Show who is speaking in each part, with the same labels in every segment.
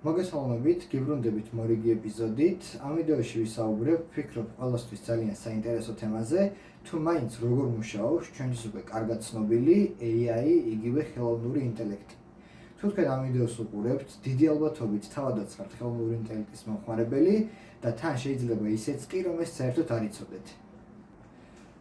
Speaker 1: მოგესალმებით, გიბრუნდებით მორიგი ეპიზოდით. ამ ვიდეოში ვისაუბრებ, ვფიქრობ ყველასთვის ძალიან საინტერესო თემაზე, თუ მაინც როგორ მუშაობს ჩვენთვის უკვე კარგად ცნობილი AI, იგივე ხელოვნური ინტელექტი. თუ თქვენ ამ ვიდეოს უყურებთ, დიდი ალბათობით თავადაც ხართ ხელოვნური ინტელექტის მომხმარებელი და თან შეიძლება ისეც კი, რომ ეს საერთოდ არ იცოდეთ.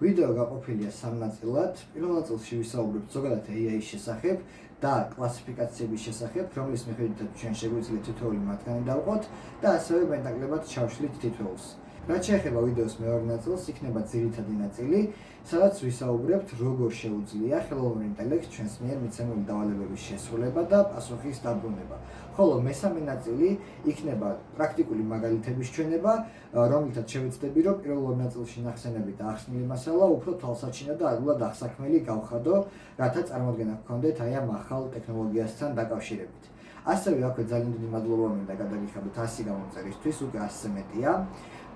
Speaker 1: ვიდეო გაყოფილია სამ ნაწილად. პირველ ნაწილში ვისაუბრებთ ზოგადად AI-ის შესახებ და კლასიფიკაციების შესახებ, რომლის მიხედვითაც ჩვენ შეგვიძლია თითოეული მათგანი დავყოთ და ასევე მეტნაკლებად ჩავშლით თითოეულს. რაც შეეხება ვიდეოს მეორე ნაწილს, იქნება ძირითადი ნაწილი, სადაც ვისაუბრებთ, როგორ შეუძლია ხელოვნურ ინტელექტს ჩვენს მიერ მიცემული დავალებების შესრულება და პასუხის დაბრუნება. ხოლო მესამე ნაწილი იქნება პრაქტიკული მაგალითების ჩვენება, რომლითაც შევეცდები, რომ პირველ ორ ნაწილში ნახსენები და ახსნილი მასალა უფრო თვალსაჩინო და ადვილად აღსაქმელი გავხადო, რათა წარმოდგენა გქონდეთ აი ამ ახალ ტექნოლოგიასთან დაკავშირებით. ასევე აქვე ძალიან დიდი მადლობა მინდა გადაგიხადოთ 100 გამომწერისთვის, უკვე 100-ზე მეტია.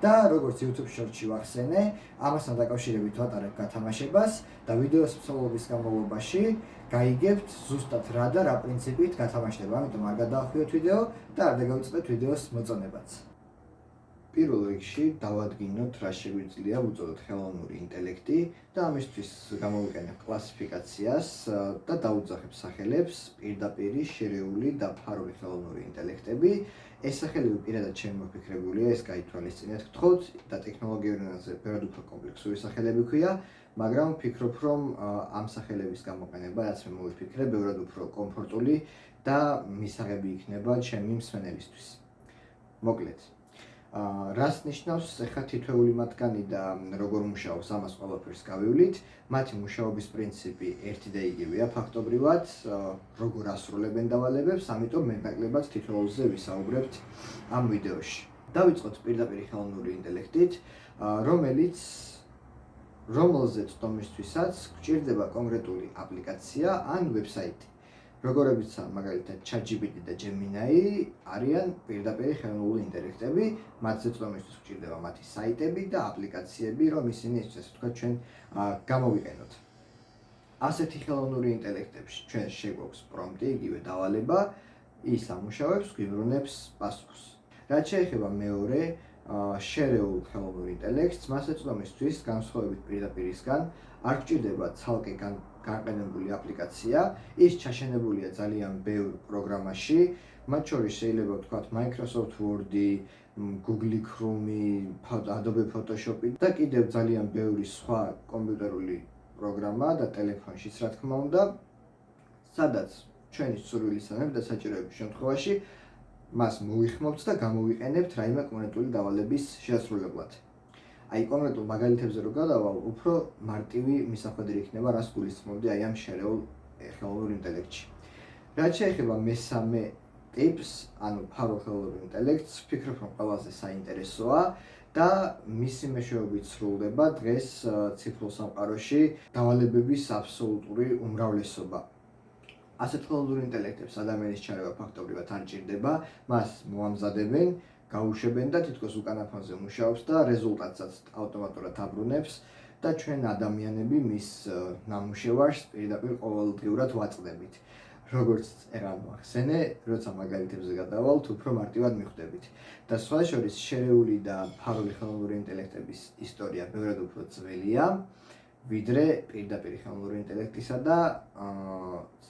Speaker 1: და როგორც YouTube Shorts-ში ვახსენე, ამასთან დაკავშირებით ვატარებ გათამაშებას და ვიდეოს მსვლელობის განმავლობაში გაიგებთ ზუსტად რა და რა პრინციპით გათამაშდება. ამიტომ არ გადაახვიოთ ვიდეო და არ დაგავიწყდეთ ვიდეოს მოწონებაც. პირველ რიგში დავადგინოთ რა შეგვიძლია ვუწოდოთ ხელოვნური ინტელექტი და ამისთვის გამოვიყენებ კლასიფიკაციას და დავუძახებ სახელებს პირდაპირი, შერეული და ფარული ხელოვნური ინტელექტები. ეს სახელები პირადად შემოფიქრებულია, ეს გაითვალისწინეთ გთხოვთ და ტექნოლოგიური ენაზე ბევრად უფრო კომპლექსური სახელები ქვია, მაგრამ ვფიქრობ, რომ ამ სახელების გამოყენება, რაც მე მოვიფიქრე, ბევრად უფრო კომფორტული და მისაღები იქნება ჩემი მსმენელისთვის. მოკლედ, რას ნიშნავს ახლა თითოეული მათგანი და როგორ მუშაობს, ამას ყველაფერს გავივლით. მათი მუშაობის პრინციპი ერთი და იგივეა ფაქტობრივად, როგორ ასრულებენ დავალებებს, ამიტომ მეტნაკლებად თითოეულზე ვისაუბრებთ ამ ვიდეოში. დავიწყოთ პირდაპირ ხელოვნური ინტელექტით, რომელზეც თომისთვისაც გვჭირდება კონკრეტული აპლიკაცია ან ვებსაიტი. როგორებიცაა მაგალითად ChatGPT და Gemini არიან პირდაპირ ხელოვნური ინტელექტები, მათზე თომისთვის გვჭირდება მათი საიტები და აპლიკაციები, რომ ისინი ესე ვთქვათ ჩვენ გამოვიყენოთ. ასეთი ხელოვნური ინტელექტებში ჩვენ შეგვაქვს პრომპტი, იგივე დავალება, ის ამუშავებს, გვიბრუნებს პასუხს. რაც შეეხება მეორე შერეულ ხელოვნურ ინტელექტს, მასზე თომისთვის განსხვავებით პირდაპირისგან არ გვჭირდება ცალკე განყენებული აპლიკაცია, ის ჩაშენებულია ძალიან ბევრ პროგრამაში, მათ შორის შეიძლება ვთქვათ Microsoft Word-ი, Google Chrome-ი, Adobe Photoshop-ი და კიდევ ძალიან ბევრი სხვა კომპიუტერული პროგრამა და ტელეფონშიც რა თქმა უნდა, სადაც ჩვენი სურვილისამებრ და საჭიროების შემთხვევაში მას მოვიხმობთ და გამოვიყენებთ რაიმე კონკრეტული დავალების შესრულებლად. აი კონკრეტულ მაგალითებზე რო გადავალ, უფრო მარტივი მისახვედრი იქნება, რას გულისხმობდი აი ამ შერეულ ხელოვნურ ინტელექტში. რაც შეეხება მესამე ტიპს, ანუ ფარულ ხელოვნურ ინტელექტს, ვფიქრობ, რომ ყველაზე საინტერესოა და მისი მეშვეობით სრულდება დღეს ციფრულ სამყაროში დავალებების აბსოლუტური უმრავლესობა. ასეთ ხელოვნურ ინტელექტებს ადამიანის ჩარევა ფაქტობრივად არ ჭირდება, მას მოამზადებენ, გაუშვებენ და თითქოს უკანა ფონზე მუშაობს და რეზულტატსაც ავტომატურად აბრუნებს და ჩვენ ადამიანები მის ნამუშევარს პირდაპირ ყოველდღიურად ვაწყდებით. როგორც ერთხელ მოახსენე, როცა მაგალითებზე გადავალთ, უფრო მარტივად მიხვდებით. და სხვა შორის შერეული და ფარული ხელოვნური ინტელექტების ისტორია ბევრად უფრო ძველია, ვიდრე პირდაპირ ხელოვნური ინტელექტისა და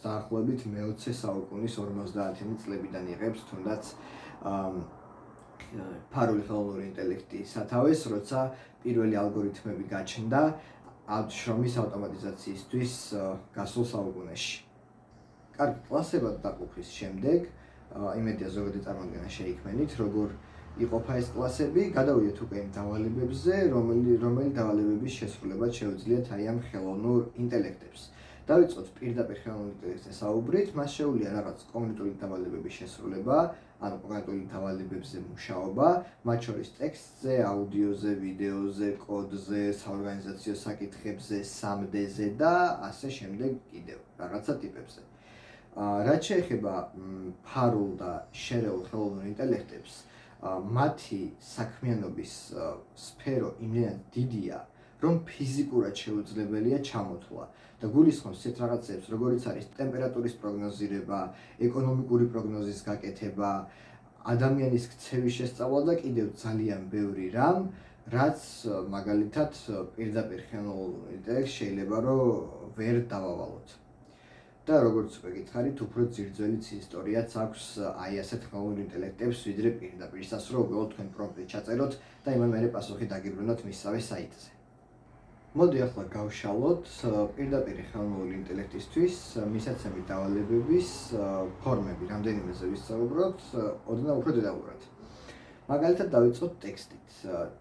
Speaker 1: დაახლოებით მე-20 საუკუნის 50 წლებიდან იღებს თუნდაც ფარული ხელოვნური ინტელექტი სათავეს, როცა პირველი ალგორითმები გაჩნდა შრომის ავტომატიზაციისთვის გასულ საუკუნეში. კარგი, კლასებად დაყოფის შემდეგ, იმედია ზოგადი წარმოდგენა შეიქმნით, როგორ იყოფა ეს კლასები, გადავიდეთ უკვე იმ დავალებებზე, რომელი დავალებების შესრულებაც შეუძლიათ აი ამ ხელოვნურ ინტელექტებს. დავიწყოთ პირდაპირ ხელოვნურ ინტელექტზე საუბრით, მას შეუძლია რაღაც კონკრეტული დავალებების შესრულება, ანუ კონკრეტული დავალებებზე მუშაობა, მათ შორის ტექსტზე, აუდიოზე, ვიდეოზე, კოდზე, საორგანიზაციო საკითხებზე, 3D-ზე და ასე შემდეგ კიდევ რაღაცა ტიპებზე. რაც შეეხება ფარულ და შერეულ ხელოვნურ ინტელექტებს, მათი საქმიანობის სფერო იმდენად დიდია, რომ ფიზიკურად შეუძლებელია ჩამოთვლა და გულისხმობს ისეთ რაღაცებს, როგორიც არის ტემპერატურის პროგნოზირება, ეკონომიკური პროგნოზის გაკეთება, ადამიანის ქცევის შესწავლა და კიდევ ძალიან ბევრი რამ, რაც მაგალითად პირდაპირ ხელოვნურ ინტელექტს შეიძლება რომ ვერ დავავალოთ. და როგორც უკვე გითხარით, უფრო ძირძველიც ისტორიაც აქვს აი ასეთ ხელოვნურ ინტელექტებს, ვიდრე პირდაპირ სასრო უბრალოდ თქვენ პრომპტი ჩაწეროთ და იმან მერე პასუხი დაგიბრუნოთ მისსავე საიტზე. მოდი ახლა გავშალოთ პირდაპირ ხელოვნური ინტელექტისთვის მისაცემი დავალებების ფორმები, რამდენიმეზე ვისაუბროთ, ოდნავ უფრო დეტალურად. მაგალითად დავიწყოთ ტექსტით.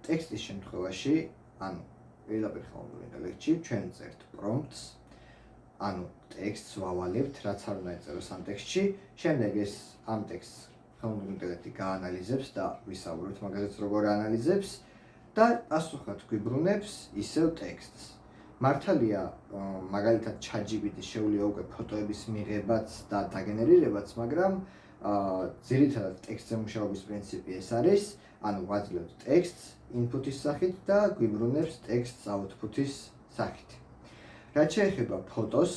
Speaker 1: ტექსტის შემთხვევაში, ანუ პირდაპირ ხელოვნურ ინტელექტში ჩვენ წერთ პრომპტს, ანუ ტექსტს ვავალებთ, რაც არ უნდა ეწეროს ამ ტექსტში, შემდეგ ეს ამ ტექსტს ხელოვნური ინტელექტი გაანალიზებს და ვისაუბროთ მაგაზეც როგორ აანალიზებს და პასუხად გვიბრუნებს ისევ ტექსტს. მართალია, მაგალითად ChatGPT-ს შეუძლია უკვე ფოტოების მიღებაც და დაგენერირებაც, მაგრამ ძირითადად ტექსტზე მუშაობის პრინციპი ეს არის, ანუ ვაძლევთ ტექსტს input-ის სახით და გვიბრუნებს ტექსტს output-ის სახით. რაც შეეხება ფოტოს,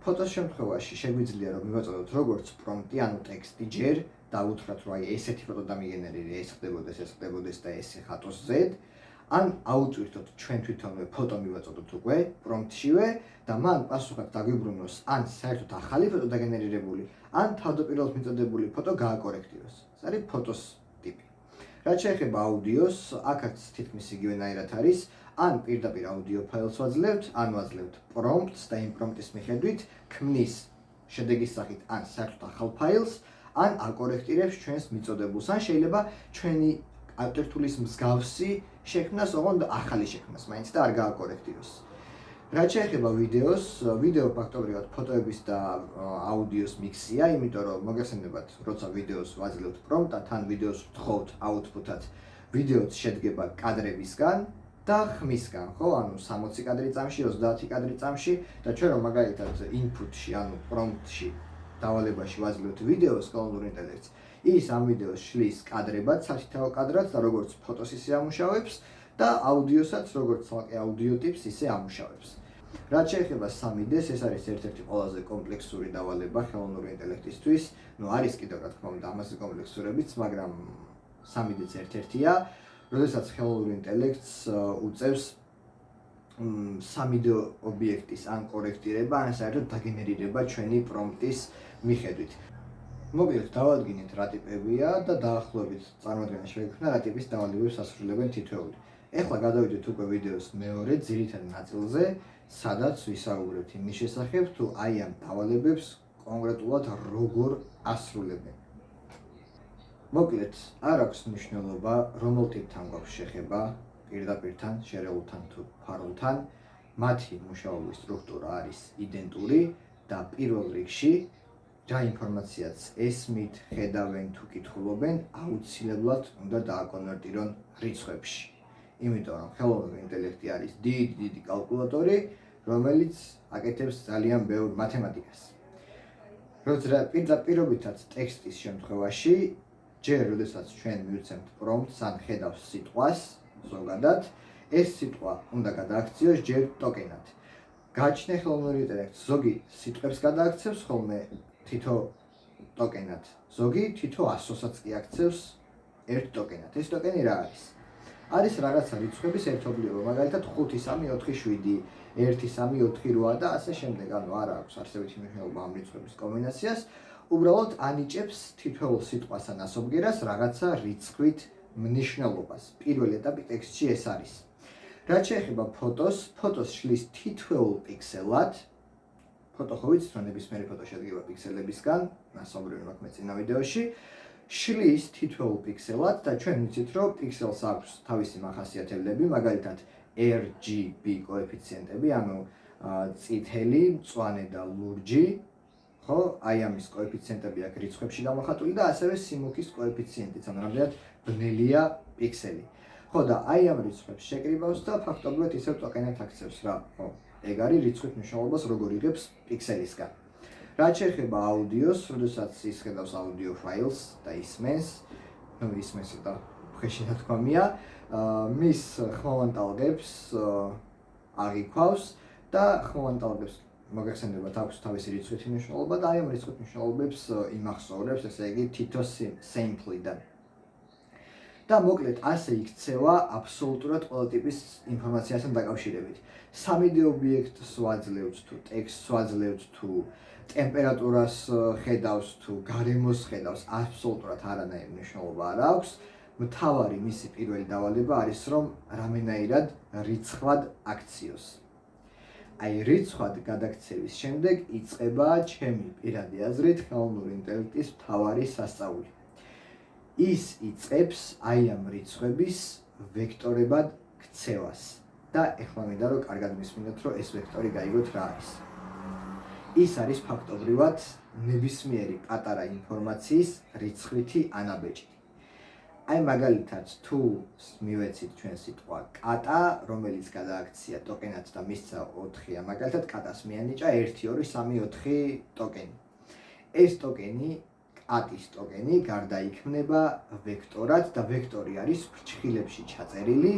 Speaker 1: ფოტოს შემთხვევაში შეგვიძლია რომ მივაწოდოთ როგორც პრომპტი, ანუ ტექსტი ჯერ და უთხრათ რომ აი ესეთი ფოტო დამიგენერირე, ეს ხდებოდეს და ეს ხატოს ზედ, ან აუწვირთოთ ჩვენ თვითონვე ფოტო მივაწოდოთ უკვე პრომპტშივე და მან პასუხად დაგვიბრუნოს ან საერთოდ ახალი ფოტო დაგენერირებული, ან თავდაპირველად მიწოდებული ფოტო გააკორექტიროს. ეს არის ფოტოს ტიპი. რაც შეეხება აუდიოს, აქაც თითქმის იგივენაირად არის, ან პირდაპირ აუდიო ფაილს ვაძლევთ, ან ვაძლევთ პრომპტს და იმ პრომპტის მიხედვით ქმნის შედეგის სახით ან საერთოდ ახალ ფაილს, ან აკორექტირებს ჩვენს მიწოდებულს, ან შეიძლება ჩვენი ავტორთulis მსგავსი შექმნას, ოღონდ ახალი შექმნას, მაინც და არ გააკორექტიროს. რაც შეეხება ვიდეოს, ვიდეო ფაქტობრივად ფოტოების და აუდიოს მიქსია, იმიტომ რომ მოგესალმებათ, როცა ვიდეოს ვაძლევთ პრომპტად, თან ვიდეოს ვთხოვთ აუთპუტად, ვიდეოც შედგება კადრებისგან და ხმისგან, ხო? ანუ 60 კადრი წამში, 30 კადრი წამში და ჩვენ რომ მაგალითად input-ში, ანუ პრომპტში დავალებაში ვაძლევთ ვიდეოს ხელოვნურ ინტელექტს, ის ამ ვიდეოს შლის კადრებად, სათითაო კადრად და როგორც ფოტოს ისე ამუშავებს და აუდიოსაც როგორც ცალკე აუდიო ტიპს ისე ამუშავებს. რაც შეეხება 3D-ს, ეს არის ერთ-ერთი ყველაზე კომპლექსური დავალება ხელოვნური ინტელექტისთვის. ნუ არის კიდევ რა თქმა უნდა ამაზე კომპლექსურებიც, მაგრამ 3D-ც ერთ-ერთია, როდესაც ხელოვნურ ინტელექტს უწევს 3D ობიექტის ან კორექტირება, ან საერთოდ დაგენერირება ჩვენი პრომპტის მიხედვით. მოგეთ დავადგინეთ რა ტიპებია და დაახლოებით წარმოადგენა შეგვექმნა რა ტიპის დავალებებს ასრულებენ თითოეული. ეხლა გადავიდეთ უკვე ვიდეოს მეორე ძირითად ნაწილზე, სადაც ვისაუბრებთ იმის შესახებ, თუ აი ამ დავალებებს კონკრეტულად როგორ ასრულებენ. მოკლედ, არ აქვს მნიშვნელობა, რომელ ტიპთან გვაქვს შეხება, პირდაპირთან, შერეულთან თუ ფარულთან, მათი მუშაობის სტრუქტურა არის იდენტური და პირველ რიგში რა ინფორმაციაც ესმით, ხედავენ თუ კითხულობენ, აუცილებლად უნდა დააკონვერტირონ რიცხვებში. იმიტომ რომ ხელოვნური ინტელექტი არის დიდი კალკულატორი, რომელიც აკეთებს ძალიან ბევრ მათემატიკას. როცა პირობითად ტექსტის შემთხვევაში, ჯერ როდესაც ჩვენ მივცემთ პრომპტს ან ხედავს სიტყვას, ზოგადად, ეს სიტყვა უნდა გადააქციოს ჯერ ტოკენად. გააჩნია ხელოვნური ინტელექტს, ზოგი სიტყვებს გადააქცევს ხოლმე თითო ტოკენად, ზოგი თითო ასოსაც კი აქცევს ერთ ტოკენად. ეს ტოკენი რა არის? არის რაღაცა რიცხვების ერთობლიობა, მაგალითად 5, 3, 4, 7, 1, 3, 4, 8 და ასე შემდეგ, ანუ არ აქვს არსებითი მნიშვნელობა ამ რიცხვების კომბინაციას, უბრალოდ ანიჭებს თითოეულ სიტყვას ან ასობგერას რაღაცა რიცხვით მნიშვნელობას. პირველი ეტაპი ტექსტში ეს არის. რაც შეეხება ფოტოს, ფოტოს შლის თითოეულ პიქსელად, ფოტო ხო ვიცით, რომ ნებისმიერი ფოტო შედგება პიქსელებისგან, მასობრივი მაქვს მე წინა ვიდეოში, შლის თითოეულ პიქსელად და ჩვენ ვიცით, რომ პიქსელს აქვს თავისი მახასიათებლები, მაგალითად RGB კოეფიციენტები, ანუ წითელი, მწვანე და ლურჯი, ხო, აი ამის კოეფიციენტები აქვს რიცხვებში გამოხატული და ასევე სიმუქის კოეფიციენტიც, ანუ რამდენად ბნელია პიქსელი. ხო და აი ამ რიცხვებს შეკრიბავს და ფაქტობრივად ისევ ტოკენად აქცევს რა, ხო. ეგ არის რიცხვით მნიშვნელობას როგორ იღებს პიქსელისგან. რაც შეეხება აუდიოს, როდესაც ის ხედავს აუდიო ფაილს და ისმენს, ნუ ისმენს და ხეში ნათქვამია, მის ხმოვან ტალღებს აღიქვავს და ხმოვან ტალღებს მოგეხსენებათ აქვს თავისი რიცხვითი მნიშვნელობა და აი ამ რიცხვით მნიშვნელობებს იმახსოვრებს, ესე იგი თითო sample-დან. და მოკლედ ასე იქცევა აბსოლუტურად ყველა ტიპის ინფორმაციასთან დაკავშირებით. 3D ობიექტს ვაძლევთ თუ ტექსტს ვაძლევთ თუ ტემპერატურას ხედავს თუ გარემოს ხედავს, აბსოლუტურად არანაირი მნიშვნელობა არ აქვს. მთავარი მისი პირველი დავალება არის, რომ რამენაირად რიცხვად აქციოს. აი რიცხვად გადაქცევის შემდეგ იწყება ჩემი პირადი აზრით ხელოვნური ინტელექტის მთავარი სასწაული. ის იწყებს აი ამ რიცხვების ვექტორებად ქცევას და ეხლა მინდა რომ კარგად მისმინოთ, რომ ეს ვექტორი გაიგოთ რა არის. ის არის ფაქტობრივად ნებისმიერი პატარა ინფორმაციის რიცხვითი ანაბეჭდი. აი მაგალითად თუ მივეცით ჩვენ სიტყვა კატა, რომელიც გადააქცია ტოკენად და მისცა 4-ია, მაგალითად კატას მიანიჭა 1 2 3 4 ტოკენი. ეს ტოკენი კატის ტოკენი გარდაიქმნება ვექტორად და ვექტორი არის ფრჩხილებში ჩაწერილი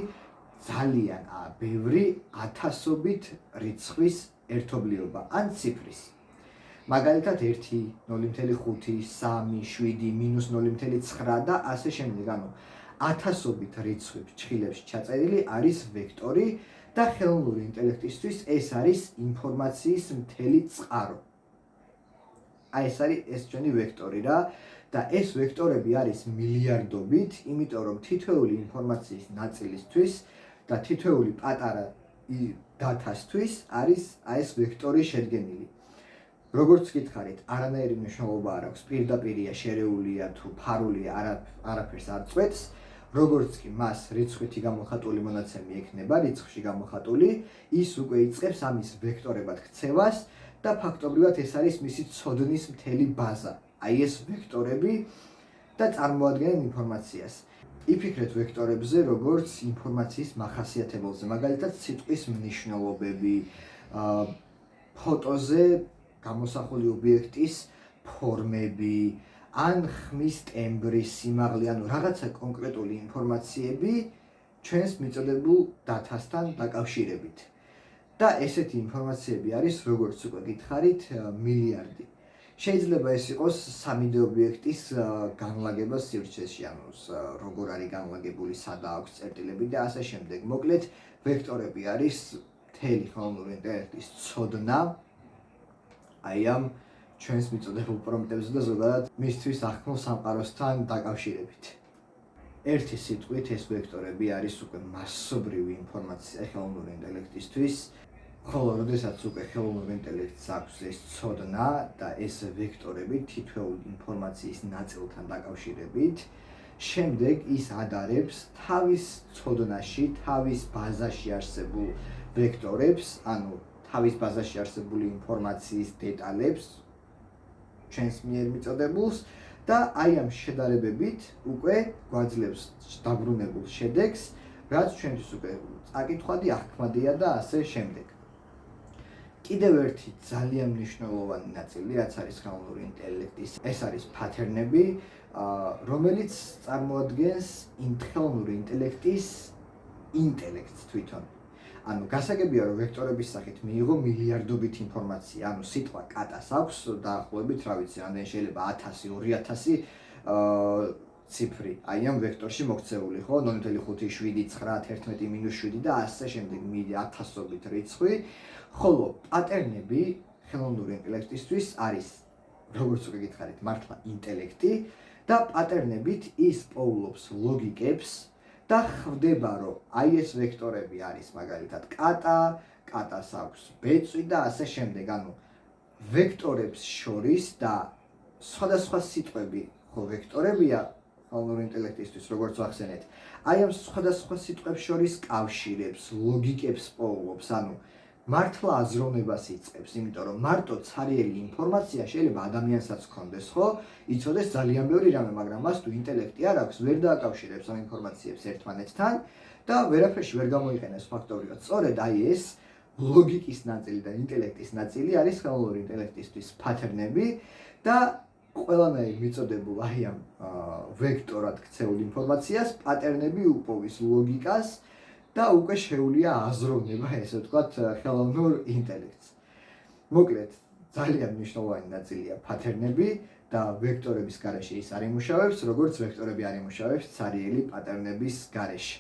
Speaker 1: ძალიან ბევრი ათასობით რიცხვის ერთობლიობა ან ციფრის. მაგალითად 1, 0.5, 3, 7, -0.9 და ასე შემდეგ. ანუ ათასობით რიცხვი ფრჩხილებში ჩაწერილი არის ვექტორი და ხელოვნური ინტელექტისთვის ეს არის ინფორმაციის მთელი წყარო. აი ეს არის ეს ჩვენი ვექტორი რა და ეს ვექტორები არის მილიარდობით, იმიტომ რომ თითოეული ინფორმაციის ნაწილისთვის და თითოეული პატარა დათასთვის არის აი ეს ვექტორი შედგენილი. როგორც გითხარით, არანაირი მნიშვნელობა არ აქვს, პირდაპირია შერეულია თუ ფარულია, არაფერს არ წვეთს. როგორც კი მას რიცხვითი გამოხატული მონაცემი ექნება, რიცხვში გამოხატული, ის უკვე იწყებს ამის ვექტორებად ქცევას და ფაქტობრივად ეს არის მისი ცოდნის მთელი ბაზა. აი ეს ვექტორები და წარმოადგენენ ინფორმაციას. იფიქრეთ ვექტორებზე, როგორც ინფორმაციის მახასიათებელზე, მაგალითად სიტყვის მნიშვნელობები, ფოტოზე გამოსახული ობიექტის ფორმები, ან ხმის ტემბრი, სიმაღლე, ანუ რაღაცა კონკრეტული ინფორმაციები ჩვენს მიწოდებულ დათასთან დაკავშირებით. და ესეთი ინფორმაციები არის, როგორც უკვე გითხარით, მილიარდი. შეიძლება ეს იყოს 3D ობიექტის განლაგება სივრცეში, ანუ როგორ არის განლაგებული, სადა აქვს წერტილები და ასე შემდეგ. მოკლედ, ვექტორები არის მთელი ხელოვნური ინტელექტის ცოდნა აი ამ ჩვენს მიწოდებულ პრომპტებზე და ზოგადად მისთვის ახმო სამყაროსთან დაკავშირებით. ერთი სიტყვით ეს ვექტორები არის უკვე მასობრივი ინფორმაცია ხელოვნური ინტელექტისთვის, ხოლო როდესაც უკვე ხელოვნურ ინტელექტს აქვს ეს ცოდნა და ეს ვექტორები თითოეულ ინფორმაციის ნაწილთან დაკავშირებით, შემდეგ ის ადარებს თავის ცოდნაში, თავის ბაზაში არსებულ ვექტორებს, ანუ თავის ბაზაში არსებული ინფორმაციის დეტალებს ჩვენს მიერ მიწოდებულს და აი ამ შედარებებით უკვე გვაძლევს დაბრუნებულ შედეგს, რაც ჩვენთვის უკვე წაკითხვადი, აღქმადია და ასე შემდეგ. კიდევ ერთი ძალიან მნიშვნელოვანი ნაწილი, რაც არის ხელოვნური ინტელექტის, ეს არის პათერნები, რომელიც წარმოადგენს ხელოვნური ინტელექტის ინტელექტს თვითონ. ანუ გასაგებია, რომ ვექტორების სახით მიიღო მილიარდობით ინფორმაცია, ანუ სიტყვა კატას აქვს დაახლოებით, რა ვიცი, რამდენი შეიძლება 1000, 2000 ციფრი, აი ამ ვექტორში მოქცეული, ხო? 0.5, 7, 9, 11, -7 და ასე შემდეგ მიდი ათასობით რიცხვი, ხოლო პატერნები ხელოვნური ინტელექტისთვის არის, როგორც უკვე გითხარით, მართლა ინტელექტი და პატერნებით ის პოულობს ლოგიკებს და ხვდება, რომ აი ეს ვექტორები არის მაგალითად კატა, კატას აქვს ბეწვი და ასე შემდეგ. ანუ ვექტორებს შორის და სხვადასხვა სიტყვები, ხო ვექტორებია ხელოვნური ინტელექტისთვის, როგორც ვახსენეთ. აი ამ სხვადასხვა სიტყვებს შორის კავშირებს, ლოგიკებს პოულობს, ანუ მართლა აზროვნებას იწყებს, იმიტომ რომ მარტო ცარიელი ინფორმაცია შეიძლება ადამიანსაც ჰქონდეს, ხო? იცოდეს ძალიან ბევრი რამე, მაგრამ მას თუ ინტელექტი არ აქვს, ვერ დააკავშირებს ამ ინფორმაციებს ერთმანეთთან და ვერაფერში ვერ გამოიყენებს ფაქტობრივად. სწორედ აი ეს ლოგიკის ნაწილი და ინტელექტის ნაწილი არის ხელოვნური ინტელექტისთვის პატერნები და ყველანაირ მიწოდებულ აი ამ ვექტორად ქცეულ ინფორმაციას პატერნები უპოვის ლოგიკას და უკვე შეუძლია აზროვნება, ესე ვთქვათ, ხელოვნურ ინტელექტს. მოკლედ, ძალიან მნიშვნელოვანი ნაწილია pattern-ები და ვექტორების გარეშე ის არ იმუშავებს, როგორც ვექტორები არ იმუშავებს ცარიელი pattern-ების გარეშე.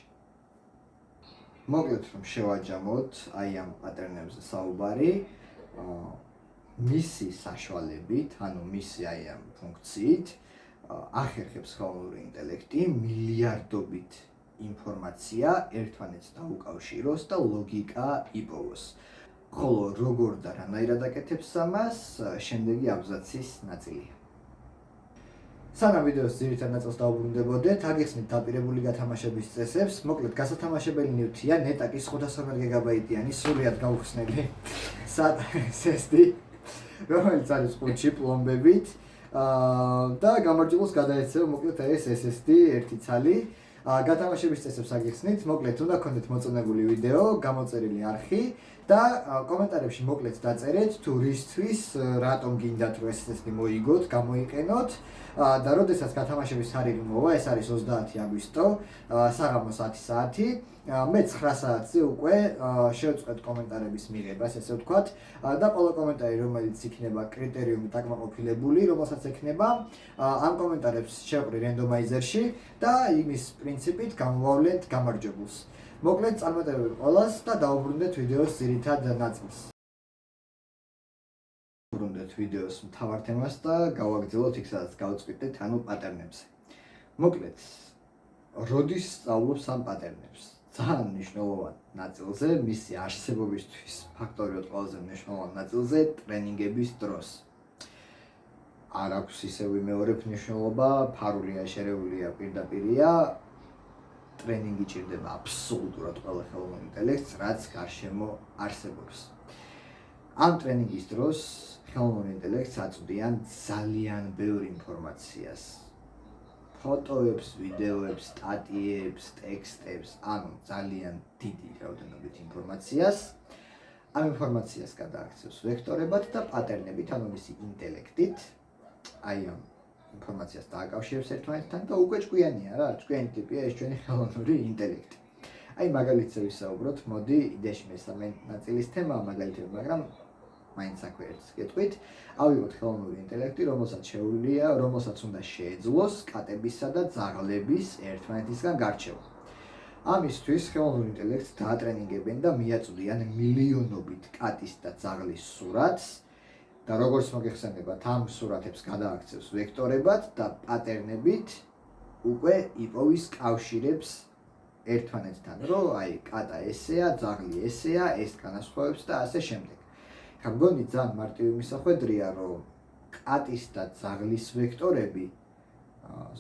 Speaker 1: მოკლედ, რომ შევაჯამოთ აი ამ pattern-ებზე საუბარი, მისი საშუალებით, ანუ მისი აი ამ ფუნქციით ახერხებს ხელოვნური ინტელექტი მილიარდობით ინფორმაცია ერთმანეთს დაუკავშიროს და ლოგიკა იპოვოს. ხოლო როგორ და რანაირად აკეთებს ამას, შემდეგი აბზაცის ნაწილია. სანამ ვიდეოს ძირითად ნაწილს დავუბრუნდებოდეთ, აგიხსნით დაპირებული გათამაშების წესებს. მოკლედ, გასათამაშებელი ნივთია ნეტაკის 512 გიგაბაიტიანი სრულად გაუხსნელი SSD, რომელიც არის 5 ჩიპ პლომბებით და გამარჯვებულს გადაეცემა მოკლედ ეს SSD ერთი ცალი. გათამაშების წესებს აგიხსნით, მოკლედ უნდა გქონდეთ მოწონებული ვიდეო, გამოწერილი არხი და კომენტარებში მოკლედ დაწერეთ თუ რისთვის რატომ გინდათ რომ ეს SSD მოიგოთ, გამოიყენოთ და როდესაც გათამაშების თარიღი მოვა, ეს არის 30 აგვისტო, საღამოს 10 საათი, მე 9 საათზე უკვე შევწყვეტ კომენტარების მიღებას, ესე ვთქვათ, და ყველა კომენტარი, რომელიც იქნება კრიტერიუმით აკმაყოფილებული, რომელსაც ექნება, ამ კომენტარებს შევყრი რენდომაიზერში და იმის პრინციპით გამოვავლენთ გამარჯვებულს. მოკლედ, წარმატებები ყველას და დავუბრუნდეთ ვიდეოს ძირითად ნაწილს. დავუბრუნდეთ ვიდეოს მთავარ თემას და გავაგრძელოთ იქ, სადაც გავწყვიტეთ, ანუ პატერნებზე. მოკლედ, როდის სწავლობ ამ პატერნებს? ძალიან მნიშვნელოვან ნაწილზე, მისი არსებობისთვის ფაქტორიულად ყველაზე მნიშვნელოვან ნაწილზე ტრენინგების დროს. არ აქვს ისე ვიმეორებ მნიშვნელობა, ფარულია, შერეულია, პირდაპირია. ტრენინგი ჭირდება აბსოლუტურად ყველა ხელოვნურ ინტელექტს, რაც გარშემო არსებობს. ამ ტრენინგის დროს ხელოვნურ ინტელექტს აწვდიან ძალიან ბევრ ინფორმაციას. ფოტოებს, ვიდეოებს, სტატიებს, ტექსტებს, ანუ ძალიან დიდი რაოდენობით ინფორმაციას. ამ ინფორმაციას გადააქცევს ვექტორებად და პატერნებით, ანუ მისი ინტელექტით. აი ამ ინფორმაციას დააკავშირებს ერთმანეთთან და უკვე ჭკვიანია რა, ჭკვიანი ტიპია ეს ჩვენი ხელოვნური ინტელექტი. აი მაგალითზე ვისაუბროთ, მოდი იდეაში მესამე ნაწილის თემაა მაგალითები, მაგრამ მაინც აქვე ერთს გეტყვით. ავიღოთ ხელოვნური ინტელექტი, რომელსაც უნდა შეეძლოს კატებისა და ძაღლების ერთმანეთისგან გარჩევა. ამისთვის ხელოვნურ ინტელექტს დაატრენინგებენ და მიაწვდიან მილიონობით კატის და ძაღლის სურათს და როგორც მოგეხსენებათ, ამ სურათებს გადააქცევს ვექტორებად და პატერნებით უკვე იპოვის კავშირებს ერთმანეთთან, რომ აი კატა ესეა, ძაღლი ესეა, ეს განასხვავებს და ასე შემდეგ. გამგონი ძალიან მარტივი მისახვედრია, რომ კატის და ძაღლის ვექტორები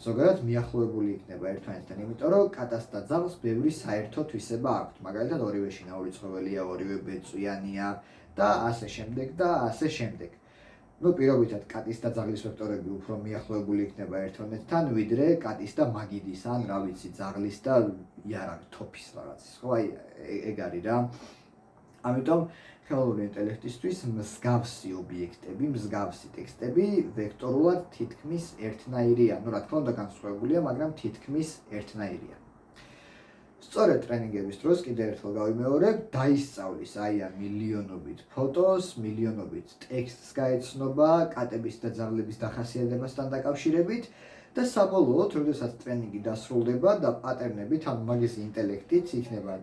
Speaker 1: ზოგადად მიახლოებული იქნება ერთმანეთთან, იმიტომ რომ კატას და ძაღლს ბევრი საერთო თვისება აქვთ. მაგალითად, ორივე შინაური ცხოველია, ორივე ბეწვიანია და ასე შემდეგ და ასე შემდეგ. ნუ პირობითად კატის და ძაღლის ვექტორები უფრო მიახლოებული იქნება ერთმანეთთან, ვიდრე კატის და მაგიდის ან რა ვიცი, ძაღლის და იარაღ თოფის რაღაცის. ხო, აი ეგ არის რა. ამიტომ ხელოვნური ინტელექტისთვის მსგავსი ობიექტები, მსგავსი ტექსტები ვექტორულად თითქმის ერთნაირია. ნუ რა თქმა უნდა განსხვავებულია, მაგრამ თითქმის ერთნაირია. სწორედ ტრენინგების დროს კიდევ ერთხელ გავიმეორებ, დაისწავლის აი ამ მილიონობით ფოტოს, მილიონობით ტექსტს გაეცნობა კატების და ძაღლების დახასიათებასთან დაკავშირებით და საბოლოოდ, როდესაც ტრენინგი დასრულდება და პატერნებით, ანუ მაგისი ინტელექტით იქნება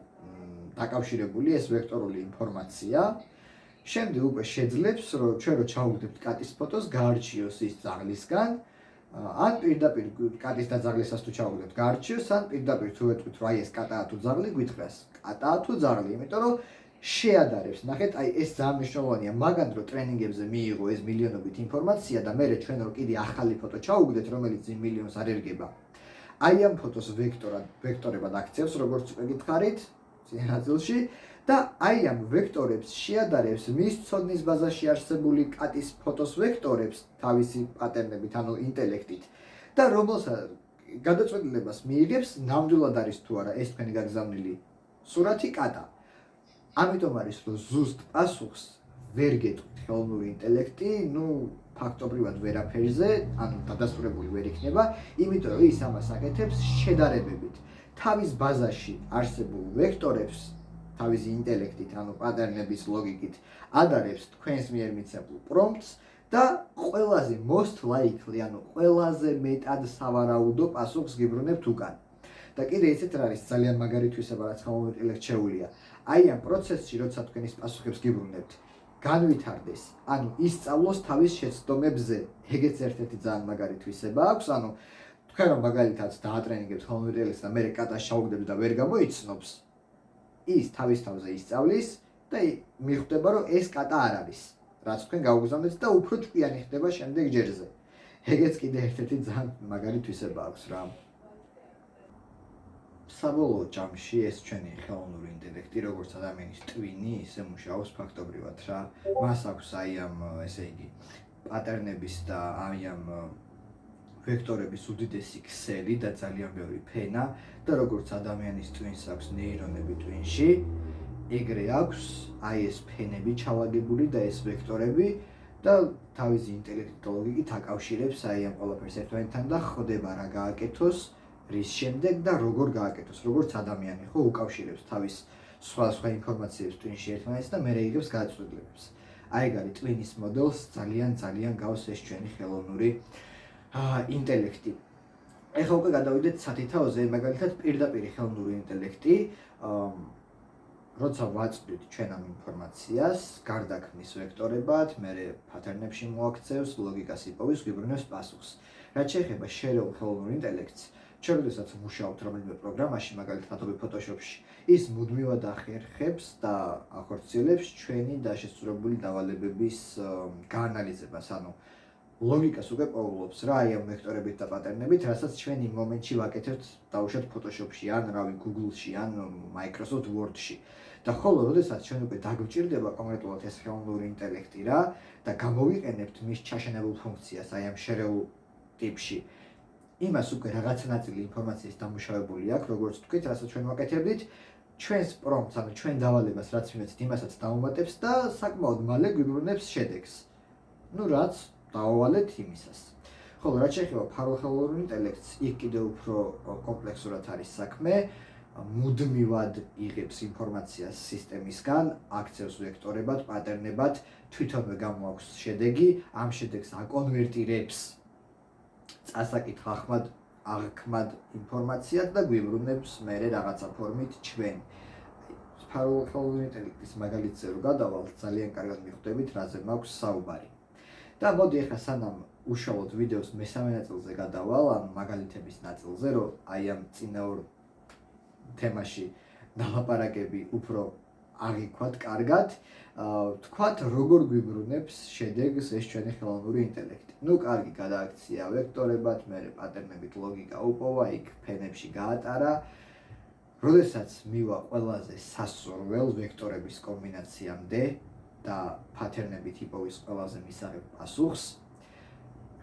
Speaker 1: დაკავშირებული ეს ვექტორული ინფორმაცია, შემდეგ უკვე შეძლებს, რომ ჩვენ რო ჩავუგდებთ კატის ფოტოს, გაარჩიოს ის ძაღლისგან, ან პირდაპირ კატის და ძაღლისას თუ ჩავუგდებთ, გაარჩიოს, ან პირდაპირ თუ ვეტყვით, რომ აი ეს კატაა თუ ძაღლი, გვითხრას კატაა თუ ძაღლი, იმიტომ რომ შეადარებს. ნახეთ, აი ეს ძალიან მნიშვნელოვანია, მაგან რო ტრენინგებზე მიიღო ეს მილიონობით ინფორმაცია და მე ჩვენ რო კიდე ახალი ფოტო ჩავუგდეთ, რომელიც იმ მილიონს არ ერგება. აი ამ ფოტოს ვექტორებად აქცევს, როგორც უკვე გითხარით, წინა ნაწილში და აი ამ ვექტორებს შეადარებს მის ცოდნის ბაზაში არსებული კატის ფოტოს ვექტორებს თავისი პატერნებით, ანუ ინტელექტით და რომელსაც გადაწყვეტილებას მიიღებს, ნამდვილად არის თუ არა ეს თქვენი გაგზავნილი სურათი კატა. ამიტომ არის რომ ზუსტ პასუხს ვერ გეტყვით ხელოვნური ინტელექტი, ნუ ფაქტობრივად ვერაფერზე, ანუ დადასტურებული ვერ იქნება, იმიტომ რომ ის ამას აკეთებს შედარებებით. თავის ბაზაში არსებულ ვექტორებს თავისი ინტელექტით, ანუ პატერნების ლოგიკით ადარებს თქვენს მიერ მიცემულ პრომპტს და ყველაზე most likely, ანუ ყველაზე მეტად სავარაუდო პასუხს გიბრუნებთ უკან. და კიდე ისეთ არის ძალიან მაგარი თვისება, რაც ხელოვნურ ინტელექტს შეუძლია. აი ამ პროცესში, როცა თქვენ ის პასუხებს გიბრუნებთ, განვითარდეს, ანუ ისწავლოს თავის შეცდომებზე. ეგეც ერთ-ერთი ძალიან მაგარი თვისება აქვს, ანუ თქვენ რომ მაგალითად დაატრენინგებთ ხელოვნურ ინტელექტს და მერე კატას ჩაუგდებს და ვერ გამოიცნობს, ის თავის თავზე ისწავლის და მიხვდება, რომ ეს კატა არ არის, რაც თქვენ გაუგზავნეთ და უფრო ჭკვიანი ხდება შემდეგ ჯერზე. ეგეც კიდე ერთ-ერთი ძალიან მაგარი თვისება აქვს რა. საბოლოო ჯამში ეს ჩვენი ხელოვნური ინტელექტი, როგორც ადამიანის ტვინი, ისე მუშაობს ფაქტობრივად რა. მას აქვს აი ამ, ესე იგი, პატერნების და აი ამ ვექტორების უდიდესი ქსელი და ძალიან ბევრი ფენა და როგორც ადამიანის ტვინს აქვს ნეირონები ტვინში, ეგრე აქვს აი ეს ფენები ჩალაგებული და ეს ვექტორები და თავისი ინტელექტით და ლოგიკით აკავშირებს აი ამ ყველაფერს ერთმანეთთან და ხვდება რა გააკეთოს, რის შემდეგ და როგორ გააკეთოს, როგორც ადამიანი ხო უკავშირებს თავის სხვა ინფორმაციებს ტვინში ერთმანეთს და მერე იღებს გადაწყვეტილებებს. აი ეგ არის ტვინის მოდელს ძალიან გავს ეს ჩვენი ხელოვნური ინტელექტი. ეხლა უკვე გადავიდეთ სათითაოზე, მაგალითად პირდაპირ ხელოვნური ინტელექტი, როცა ვაწვდით ჩვენ ამ ინფორმაციას, გარდაქმნის ვექტორებად, მერე პატერნებში მოაქცევს, ლოგიკას იპოვის, გვიბრუნებს პასუხს. რაც შეეხება შერეულ ხელოვნურ ინტელექტს, ჩვენ როდესაც მუშაობთ რომელიმე პროგრამაში, მაგალითად Adobe Photoshop-ში, ის მუდმივად ახერხებს და ახორციელებს ჩვენი დაშესწრებული დავალებების გაანალიზებას, ანუ ლოგიკას უკვე პოულობს რა აი ამ ვექტორებით და პატერნებით, რასაც ჩვენ იმ მომენტში ვაკეთებთ დაუშვათ Photoshop-ში, ან რავი Google-ში, ან Microsoft Word-ში. და ხოლო როდესაც ჩვენ უკვე დაგვჭირდება კონკრეტულად ეს ხელოვნური ინტელექტი რა და გამოვიყენებთ მის ჩაშენებულ ფუნქციას აი ამ შერეულ ტიპში, იმას უკვე რაღაცა ნაწილი ინფორმაციის დამუშავებული აქვს, როგორც თქვით, რასაც ჩვენ ვაკეთებდით, ჩვენს პრომპტს, ანუ ჩვენ დავალებას, რაც ვიმეცით, იმასაც დაუმატებს და საკმაოდ მალე გვიბრუნებს შედეგს. ნუ რაც დავავალეთ იმისას. ხოლო რაც შეეხება ფარულ ხელოვნურ ინტელექტს, იქ კიდევ უფრო კომპლექსურად არის საქმე, მუდმივად იღებს ინფორმაციას სისტემისგან, აქცევს ვექტორებად, პატერნებად, თვითონვე გამოაქვს შედეგი, ამ შედეგს აკონვერტირებს წასაკითხ აღქმად ინფორმაციად და გვიბრუნებს მერე რაღაცა ფორმით ჩვენ. ფარულ ხელოვნურ ინტელექტის მაგალითზე რო გადავალთ, ძალიან კარგად მიხვდებით, რაზე მაქვს საუბარი. და მოდი ახლა სანამ უშუალოდ ვიდეოს მესამე ნაწილზე გადავალ, ანუ მაგალითების ნაწილზე, რომ აი ამ წინაურ თემაში ნალაპარაკები უფრო აღიქვათ კარგად, თქვათ როგორ გვიბრუნებს შედეგს ეს ჩვენი ხელოვნური ინტელექტი. ნუ კარგი გადააქცია ვექტორებად, მერე პატერნებით ლოგიკა უპოვა, იქ ფენებში გაატარა. როდესაც მივა ყველაზე სასურველ ვექტორების კომბინაციამდე და პატერნებით იპოვის ყველაზე მისაღებ პასუხს,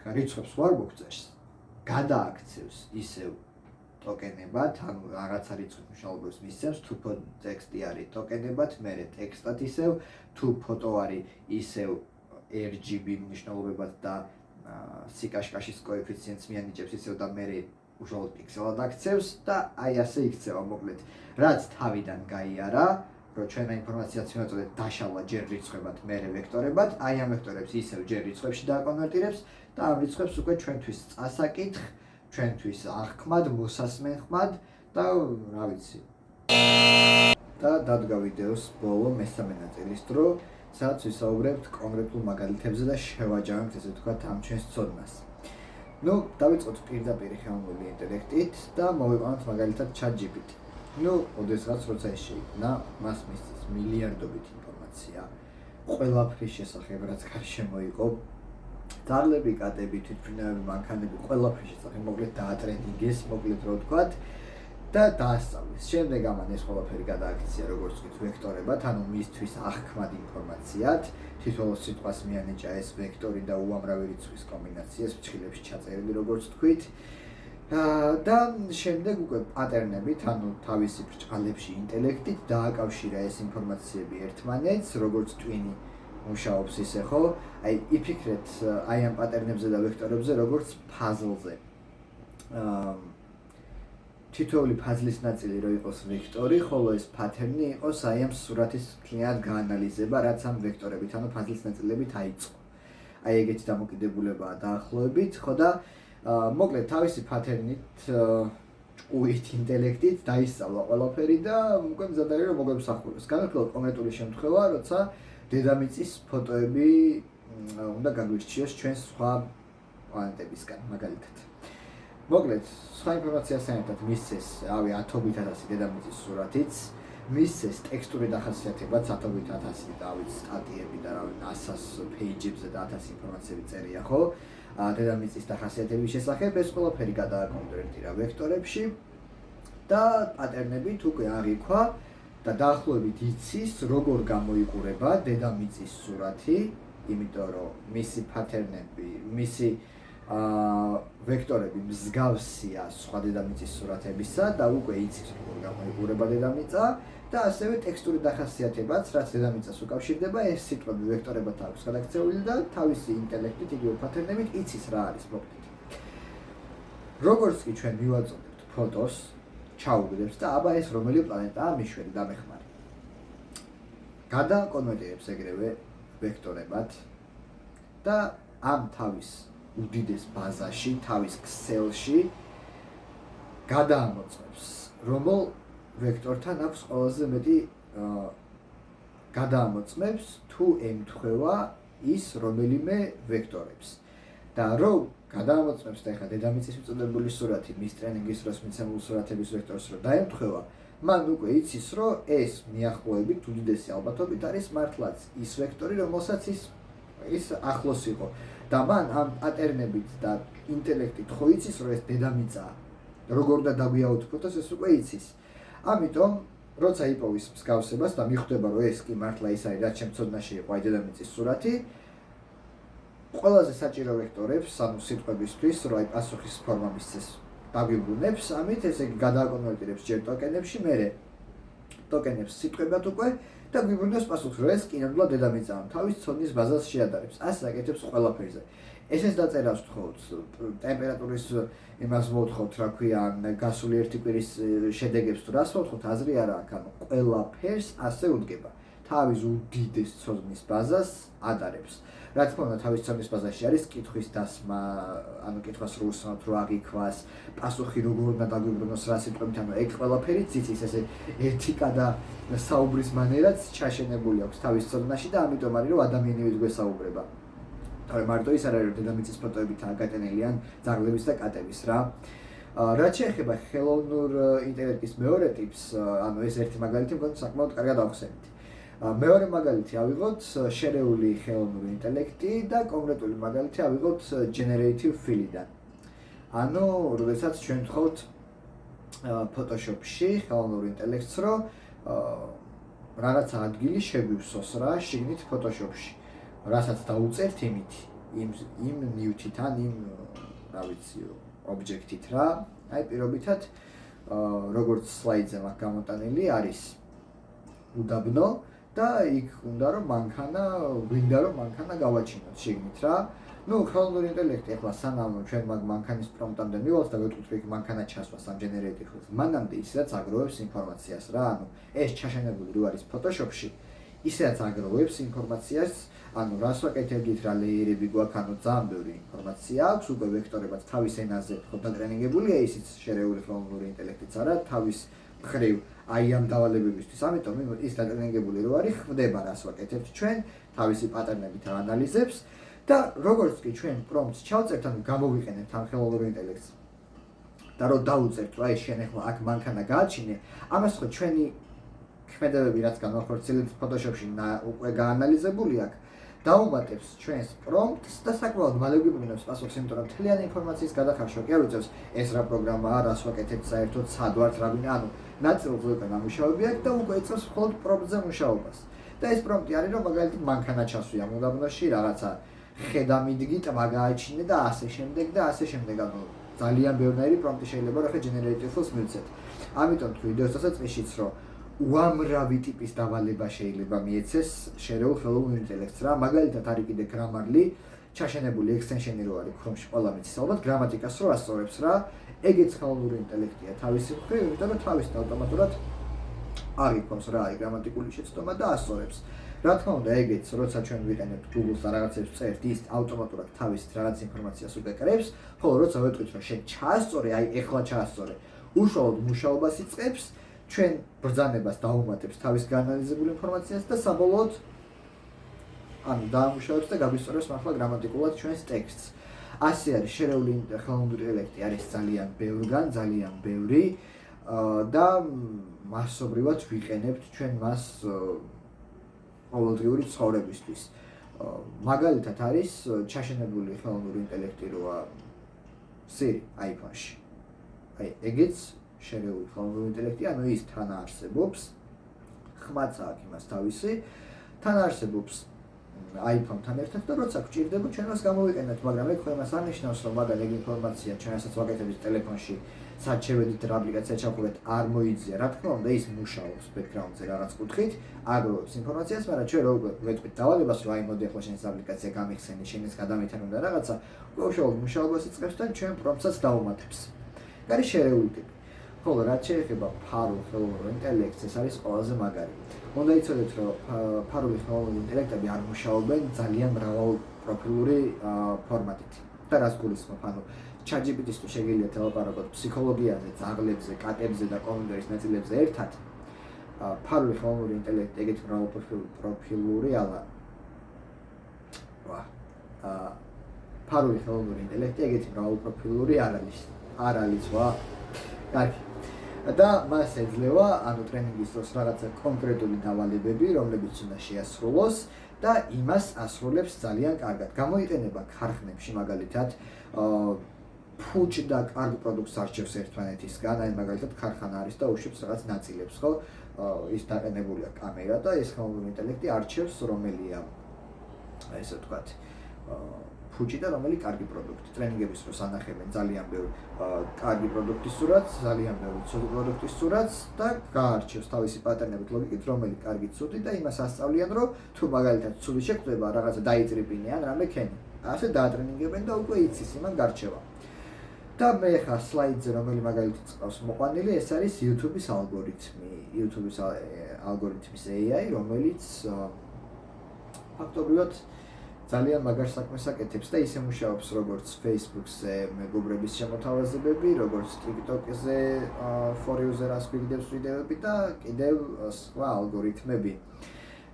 Speaker 1: რიცხვებს ვარ მოგწერს, გადააქცევს ისევ ტოკენებად, ანუ რაღაცა რიცხვით მშრალობებს მისცემს, თუ ტექსტი არის ტოკენებად, მერე ტექსტად ისევ, თუ ფოტო არის ისევ RGB მნიშვნელობებად და სიკაშკაშის კოეფიციენტს მიანიჭებს ისევ და მერე უშუალოდ პიქსელად აქცევს და აი ასე იქცევა მოკლედ. რაც თავიდან გაიარა, რომ ჩვენ ამ ინფორმაციას მივაწოდეთ დაშალა ჯერ რიცხვებად, მერე ვექტორებად, აი ამ ვექტორებს ისევ ჯერ რიცხვებში დააკონვერტირებს და ამ რიცხვებს უკვე ჩვენთვის წასაკითხ, ჩვენთვის აღქმად, მოსასმენხმად და რა ვიცი. და დადგა ვიდეოს ბოლო მესამე ნაწილის დრო, სადაც ვისაუბრებთ კონკრეტულ მაგალითებზე და შევაჯამებთ ესე ვთქვათ ამ ჩვენს ცოდნას. ნუ დავიწყოთ პირდაპირ ხელოვნური ინტელექტით და მოვიყვანოთ მაგალითად ChatGPT. ნუ ოდესღაც როცა ეს შეიქმნა, მას მისცეს მილიარდობით ინფორმაცია, ყველაფრის შესახებ რაც გარშემო იყო, დაღლები, კატები, თვითმფრინავები, მანქანები, ყველაფრის შესახებ მოკლედ დაატრენინგეს, მოკლედ რო ვთქვათ და დაასწავლეს. შემდეგ ამან ეს ყველაფერი გადააქცია როგორც ვთქვით ვექტორებად, ანუ მისთვის აღქმად ინფორმაციად, თითოეულ სიტყვას მიანიჭა ეს ვექტორი და უამრავი რიცხვის კომბინაცია, ფრჩხილებში ჩაწერილი როგორც ვთქვით. და შემდეგ უკვე პატერნებით, ანუ თავისი ბრჭყალებში ინტელექტით დააკავშირა ეს ინფორმაციები ერთმანეთს, როგორც ტვინი მუშაობს ისე ხო, აი იფიქრეთ აი ამ პატერნებზე და ვექტორებზე როგორც ფაზლზე. თითოეული ფაზლის ნაწილი რო იყოს ვექტორი, ხოლო ეს pattern-ი იყოს აი ამ სურათის მთლიანად გაანალიზება, რაც ამ ვექტორებით, ანუ ფაზლის ნაწილებით აიწყო. აი ეგეთი დამოკიდებულებაა დაახლოებით, ხო და მოკლედ თავისი pattern-ით ჭკუით ინტელექტით დაისწავლა ყველაფერი და უკვე მზადარი რომ მოგემსახუროს. განსაკუთრებით კონკრეტული შემთხვევა, როცა დედამიწის ფოტოები უნდა გაგვირჩიოს ჩვენს სხვა პლანეტებისგან, მაგალითად. მოკლედ, სხვა ინფორმაციასთან ერთად მისცეს, ათობით 1000 დედამიწის სურათიც, მისცეს ტექსტური დახასიათებაც 1000 1000 სტატიები და NASA-ს page-ებზე და 1000 ინფორმაციები წერია, ხო? დედამიწის დახასიათების შესახებ ეს ყველაფერი გადააკონვერტირა ვექტორებში და პატერნებით უკვე აღიქვა და დაახლოებით იცის, როგორ გამოიყურება დედამიწის სურათი, იმიტომ რომ მისი პატერნები, მისი ვექტორები მსგავსია სხვა დედამიწის სურათებისა და უკვე იცის, როგორ გამოიყურება დედამიწა და ასევე ტექსტური დახასიათებაც, რაც დედამიწას უკავშირდება, ეს სიტყვები ვექტორებად აქვს გადაქცეული და თავისი ინტელექტით, იგივე პატერნებით იცის რა არის მოკლედ. როგორც კი ჩვენ მივაწოდებთ ფოტოს, ჩაუგდებს და აბა ეს რომელი პლანეტაა მიშველი დამეხმარე. გადაკონვერტირებს ეგრევე ვექტორებად და ამ თავის უდიდეს ბაზაში, თავის ქსელში გადაამოწმებს, რომელ ვექტორთან აქვს ყველაზე მეტი გადაამოწმებს თუ ემთხვევა ის რომელიმე ვექტორებს. და რომ გადაამოწმებს და ეხლა დედამიწის მიწოდებული სურათი მის ტრენინგის დროს მიცემული სურათების ვექტორს რომ დაემთხვევა, მან უკვე იცის, რომ ეს მიახლოებით უდიდესი ალბათობით არის მართლაც ის ვექტორი, რომელსაც ის ახლოს იყო. და მან ამ პატერნებით და ინტელექტით ხო იცის, რომ ეს დედამიწაა. როგორ და დაგვიაუთფოთოს ეს უკვე იცის. ამიტომ, როცა იპოვის მსგავსებას და მიხვდება, რომ ეს კი მართლა ის არის, რაც ჩემ ცოდნაში იყო აი დედამიწის სურათი, ყველაზე საჭირო ვექტორებს, ანუ სიტყვებისთვის, რომ აი პასუხის ფორმა მისცეს, დაგვიბრუნებს, ამით ესე იგი გადააკონვერტირებს ჯერ ტოკენებში, მერე ტოკენებს სიტყვებად უკვე და გვიბრუნებს პასუხს, რომ ეს კი ნამდვილად დედამიწაა, თავის ცოდნის ბაზას შეადარებს. ასე აკეთებს ყველაფერზე. ესეც დაწერავს თხოვთ, ტემპერატურის იმას მოთხოვთ, რა ქვია, გასული ერთი კვირის შედეგებს თუ რას მოთხოვთ, აზრი არა აქვს, ანუ ყველაფერს ასე უდგება. თავის უდიდეს ცოდნის ბაზას ადარებს. რა თქმა უნდა, თავის ცოდნის ბაზაში არის კითხვის დასმა, ანუ კითხვას რო უსმენთ, რო აღიქვას, პასუხი როგორ უნდა დაგვიბრუნოს რა სიტყვებით, ანუ ეგ ყველაფერი ციცის, ესე ეთიკა და საუბრის მანერაც ჩაშენებული აქვს თავის ცოდნაში და ამიტომ არის რომ ადამიანივით გვესაუბრება. თავი მარტო ის არ არის რომ დედამიწის ფოტოებითაა გატენილი ან ძაღლების და კატების რა. რაც შეეხება ხელოვნურ ინტელექტის მეორე ტიპს, ანუ ეს ერთი მაგალითი მგონი საკმაოდ კარგად ავხსენეთ. მეორე მაგალითი ავიღოთ შერეული ხელოვნური ინტელექტი და კონკრეტული მაგალითი ავიღოთ generative fill-დან. ანუ, როდესაც ჩვენ ვთხოვთ Photoshop-ში ხელოვნურ ინტელექტს, რომ რაღაცა ადგილი შეგვივსოს რა, შიგნით Photoshop-ში. რასაც დაუწერთ იმით, იმ ნიუთით ან იმ, რა ვიცი, ობიექტით რა. აი პირობითად, როგორც სლაიდზე მაქვს გამოტანილი, არის უდაბნო და იქ უნდა რომ მანქანა გავაჩინოთ შიგნით რა. ნუ ხელოვნური ინტელექტი ახლა სანამ ჩვენ მანქანის პრომპტამდე მივალთ და ვეტყვით რომ იქ მანქანა ჩასვას ამ generative-ს, მანამდე ისედაც აგროვებს ინფორმაციას რა. ანუ ეს ჩაშენებული რო არის Photoshop-ში, ისედაც აგროვებს ინფორმაციას, ანუ რას ვაკეთებდით, რა ლეიერები გვაქვს, ანუ ძალიან ბევრი ინფორმაცია აქვს, უკვე ვექტორებად თავის ენაზე ხო დატრენინგებულია, ისიც შერეული ხელოვნური ინტელექტიც არა, თავის მხრივ აი ამ დავალებებისთვის. ამიტომ ის დატრენინგებული რო არის, ხდება რას ვაკეთებთ ჩვენ, თავისი პატერნებით აანალიზებს და როგორც კი ჩვენ პრომპტს ჩავწერთ, ანუ გამოვიყენებთ ამ ხელოვნურ ინტელექტს და რო დაუწერთ, რომ აი შენ ახლა აქ მანქანა გააჩინე, ამას ხო ჩვენი ქმედებები რაც განვახორციელებთ Photoshop-ში უკვე გაანალიზებული აქვს. დაუმატებს ჩვენს პრომპტს და საკმაოდ მალე გვიბრუნებს პასუხს, იმიტომ რომ მთლიანი ინფორმაციის გადახარშვა კი არ უწევს ეს რა პროგრამაა, რას ვაკეთებთ საერთოდ, სად ვართ, რა გვინდა, ანუ ნაწილობრივ უკვე გამუშავები აქვს და უკვე იწევს მხოლოდ პრომპტზე მუშაობას. და ეს პრომპტი არის რომ მაგალითად მანქანა ჩასვია უდაბნოში, რაღაცა ხედამიდგი, ტბა გააჩინე და ასე შემდეგ და ასე შემდეგ. ანუ ძალიან ბევრნაირი პრომპტი შეიძლება რომ ხე generative-ს მივცეთ. ამიტომ თუ ვიდეოს დასაწყისშიც რომ უამრავი ტიპის დავალება შეიძლება მიეცეს შერეულ ხელოვნურ ინტელექტს რა. მაგალითად არის კიდე Grammarly, ჩაშენებული extension-ი რო არის Chrome-ში ყველა მიცის ალბათ გრამატიკას რო ასწორებს რა. ეგეც ხელოვნური ინტელექტია თავისი მხრივ, იმიტომ რომ თავისით ავტომატურად არ იქონს რა აი გრამატიკული შეცდომა და ასწორებს. რა თქმა უნდა, ეგეც როცა ჩვენ ვიყენებთ Google-ს და რაღაცებს წერთ, ის ავტომატურად თავისით რაღაც ინფორმაციას უკრებს, ხოლო როცა ვეტყვით რომ შენ ჩაასწორე, აი ეხლა ჩაასწორე, უშუალოდ მუშაობას იწყებს, ჩვენ ბრძანებას დაუმატებს თავის გაანალიზებულ ინფორმაციას და საბოლოოდ ანუ დაამუშავებს და გაგვისწორებს მართლა გრამატიკულად ჩვენს ტექსტს. ასე არის შერეული ხელოვნური ინტელექტი არის ძალიან ბევრგან, ძალიან ბევრი და მასობრივად ვიყენებთ ჩვენ მას ყოველდღიური ცხოვრებისთვის. მაგალითად არის ჩაშენებული ხელოვნური ინტელექტი როა Siri iPhone-ში. აი ეგეც შერეული ხელოვნური ინტელექტი, ანუ ის თან არსებობს, ხმაც აქვს იმას თავისი, თან არსებობს iPhone-თან ერთად და როცა გვჭირდება ჩვენ მას გამოვიყენებთ, მაგრამ ეგ ხო იმას არ ნიშნავს, რომ მაგალ ეგ ინფორმაცია ჩვენ ასაც ვაკეთებთ ტელეფონში, სად შევედით და აპლიკაცია ჩავხურეთ, არ მოიძია. რა თქმა უნდა, ის მუშაობს ბექგრაუნდზე რაღაც კუთხით, აგროვებს ინფორმაციას, მაგრამ ჩვენ რო ვეტყვით დავალებას, რომ აი მოდი ახლა შენს აპლიკაცია გამიხსენი, შენს გადამითანო და რაღაცა, უშუალოდ მუშაობას იწყებს და ჩვენ პრომპტსაც დაუმატებს. არის შერეული ტიპი. ხოლო რაც შეეხება ფარულ ხელოვნურ ინტელექტს, ეს არის ყველაზე მაგარი. უნდა იცოდეთ, რომ ფარული ხელოვნური ინტელექტები არ მუშაობენ ძალიან მრავალპროფილური ფორმატით. და რას გულისხმობ, ანუ ChatGPT-ს თუ შეგიძლიათ ელაპარაკოთ ფსიქოლოგიაზე, ძაღლებზე, კატებზე და კომპიუტერის ნაწილებზე ერთად, ფარული ხელოვნური ინტელექტი ეგეთ მრავალპროფილური ფარული ხელოვნური ინტელექტი ეგეთი მრავალპროფილური არ არის, კარგი. და მას ეძლევა, ანუ ტრენინგის დროს რაღაცა კონკრეტული დავალებები, რომლებიც უნდა შეასრულოს და იმას ასრულებს ძალიან კარგად. გამოიყენება ქარხნებში მაგალითად, ფუჭ და კარგ პროდუქტს არჩევს ერთმანეთისგან, აი მაგალითად ქარხანა არის და უშვებს რაღაც ნაწილებს, ხო? ის დაყენებულია კამერა და ეს ხელოვნური ინტელექტი არჩევს რომელია ესე ვთქვათ, ფუჭი და რომელი კარგი პროდუქტი. ტრენინგების დროს ანახებენ ძალიან ბევრი კარგი პროდუქტის სურათს, ძალიან ბევრი ცუდი პროდუქტის სურათს და გაარჩევს თავისი პატერნებით ლოგიკით, რომელი კარგი ცუდი და იმას ასწავლიან, რომ თუ მაგალითად ცუდი შეგვდება, რაღაცა დაიწრიპინე ან რამე ქენი. ასე დაატრენინგებენ და უკვე იცის იმან გარჩევა. და მე ხა სლაიდზე რომელი მაგალითიც ყავს მოყვანილი, ეს არის YouTube-ის ალგორითმი, YouTube-ის ალგორითმის AI, რომელიც ფაქტობრივად ძალიან მაგარ საქმეს აკეთებს და ისე მუშაობს როგორც Facebook-ზე მეგობრების შემოთავაზებები, როგორც TikTok-ზე for user-ას გვიგდებს ვიდეოები და კიდევ სხვა ალგორითმები.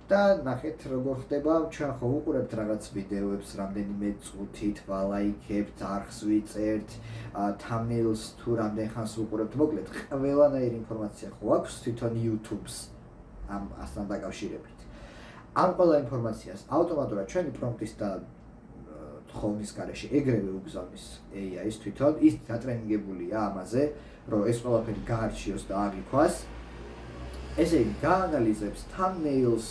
Speaker 1: და ნახეთ როგორ ხდება, ჩვენ ხო ვუყურებთ რაღაც ვიდეოებს რამდენიმე წუთით, ვალაიქებთ, არხს ვიწერთ, thumbnails თუ რამდენ ხანს ვუყურებთ, მოკლედ ყველანაირი ინფორმაცია ხო აქვს თვითონ YouTube-ს ამ ასთან დაკავშირებით. ამ ყველა ინფორმაციას ავტომატურად ჩვენი პრომპტის და თხოვნის გარეშე ეგრევე უგზავნის AI-ს თვითონ, ის დატრენინგებულია ამაზე, რომ ეს ყველაფერი გაარჩიოს და აღიქვას. ესე იგი, გაანალიზებს thumbnails,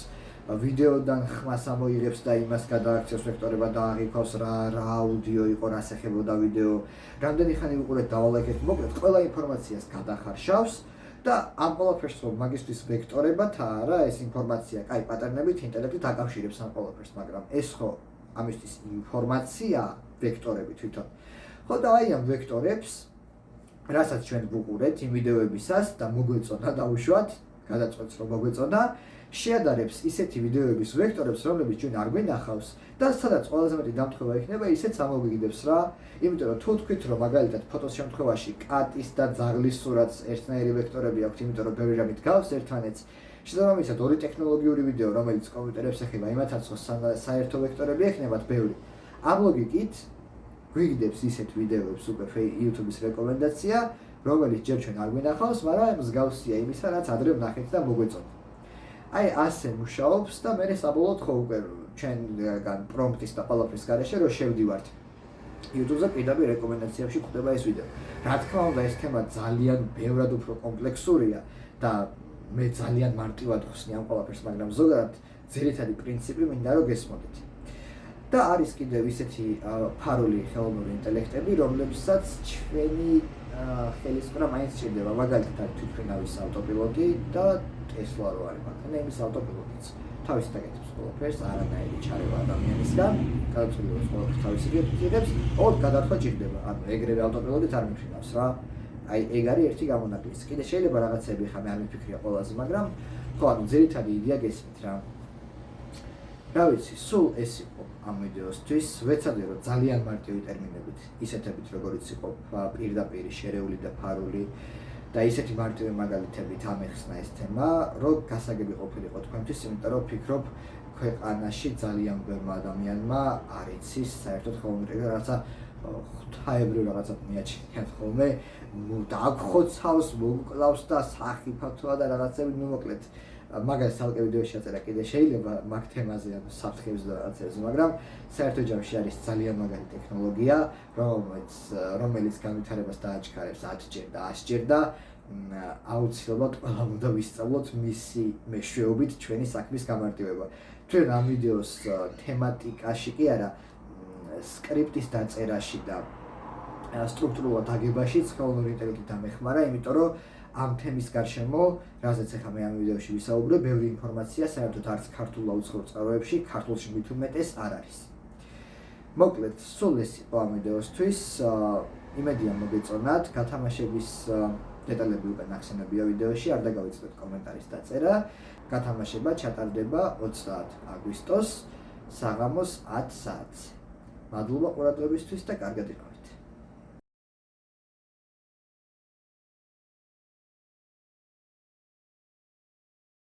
Speaker 1: ვიდეოდან ხმას ამოიღებს და იმას გადააქცევს ვექტორებად და აღიქვავს რა აუდიო იყო, რას ეხებოდა ვიდეო, რამდენი ხანი ვუყურებთ დავალაიქებთ, მოკლედ ყველა ინფორმაციას გადახარშავს. და ამ ყველაფერს რომ მაგისტრის ვექტორებათა რა ეს ინფორმაცია, კაი პატერნებით, ინტელექტით აკავშირებს ამ ყველაფერს, მაგრამ ეს ხო ამისთვის ინფორმაცია ვექტორები თვითონ. ხო და აი ამ ვექტორებს, რასაც ჩვენ ვუყურებთ იმ ვიდეოებისას და მოგვეწონა დაუშვათ, გადაწყვეტს რომ მოგვეწონა, შეადარებს ისეთი ვიდეოების ვექტორებს, რომლებიც ჩვენ არ გვინახავს და სადაც ყველაზე მეტი დამთხევა იქნება, ისეც ამოგვიგდებს რა. იმიტომ რომ თუ თქვით რომ მაგალითად ფოტოს შემთხვევაში კატის და ძაღლის სურათს ერთნაირი ვექტორები აქვთ, იმიტომ რომ ბევრი რამით გავს ერთმანეთს, შესაბამისად ორი ტექნოლოგიური ვიდეო, რომელიც კომპიუტერებს ეხება, იმათაც ხო საერთო ვექტორები ექნებათ ბევრი. ამ ლოგიკით გვიგდებს ისეთ ვიდეოებს უკვე YouTube-ის რეკომენდაცია, რომელიც ჯერ ჩვენ არ გვინახავს, მაგრამ მსგავსია იმისა, რაც ადრე ვნახეთ და მოგვეწონა. აი ასე მუშაობს და მე საბოლოოდ ხო უკვე ჩვენგან პრომპტის და ყველაფრის გარეშე რო შევდივართ YouTube-ზე პირდაპირ რეკომენდაციებში გვხვდება ეს ვიდეო. რა თქმა უნდა, ეს თემა ძალიან ბევრად უფრო კომპლექსურია და მე ძალიან მარტივად ხსნი ამ ყველაფერს, მაგრამ ზოგადად ძირითადი პრინციპი მინდა რომ გესმოდეთ. და არის კიდევ ისეთი ფარული ხელოვნური ინტელექტები, რომლებსაც ჩვენი ხელისყრა მაინც სჭირდება, მაგალითად თვითმფრინავის ავტოპილოტი და Tesla რო არის მანქანა, იმის ავტოპილოტიც თავისით აკეთებს ყველაფერს, არანაირი ჩარევა ადამიანისგან. გადაწყვეტილებას ყოველთვის თავისი იღებს, ოღონდ გადართვა ჭირდება. ანუ ეგრევე ავტოპილოტით არ მიფრინავს რა. აი ეგ არის ერთი გამონაკლისი. კიდე შეიძლება რაღაცები ხა მე არ მიფიქრია ყველაზე, მაგრამ ხო, ანუ ძირითადი იდეა გესმით რა. რა ვიცი, სულ ეს იყო ამ ვიდეოსთვის. ვეცადე რომ ძალიან მარტივი ტერმინებით, ისეთებით როგორიც იყო პირდაპირ შერეული და ფარული და ისეთი მარტივი მაგალითებით ამეხსნა ეს თემა, რომ გასაგები ყოფილიყო თქვენთვის, იმიტომ რომ ვფიქრობ ქვეყანაში ძალიან ბევრმა ადამიანმა არ იცის საერთოდ ხელოვნური რაღაცა ღვთაებრივ რაღაცა მიაჩნიათ ხოლმე და აქ ხოცავს, მოკლავს და სახიფათოა და რაღაცები მოკლედ მაგას თალკე ვიდეოში აწერა კიდე შეიძლება მაგ თემაზე ანუ საფრთხეებზე და რაღაცებზე, მაგრამ საერთო ჯამში არის ძალიან მაგარი ტექნოლოგია, რომელიც განვითარებას დააჩქარებს 10 ჯერ და 100 ჯერ და აუცილებლად ყველამ უნდა ვისწავლოთ მისი მეშვეობით ჩვენი საქმის გამარტივება. ჩვენ ამ ვიდეოს თემატიკაში კი არა, სკრიპტის დაწერაში და სტრუქტურულად აგებაში ხელოვნური ინტელექტი დამეხმარა, იმიტომ რომ ამ თემის გარშემო, რაზეც ახლა მე ამ ვიდეოში ვისაუბრებ, ბევრი ინფორმაცია საერთოდ არც ქართულ ლაუწყრულ წყაროებში, ქართულში მით უმეტეს არ არის. მოკლედ, სულ ეს იყო ამ ვიდეოსთვის. იმედია მოგეწონათ, გათამაშების დეტალები უკან ახსენებია ვიდეოში, არ დაგავიწყდეთ კომენტარის დაწერა. გათამაშება ჩატარდება 30 აგვისტოს საღამოს 10 საათზე. მადლობა ყურადღებისთვის და კარგად იყავით.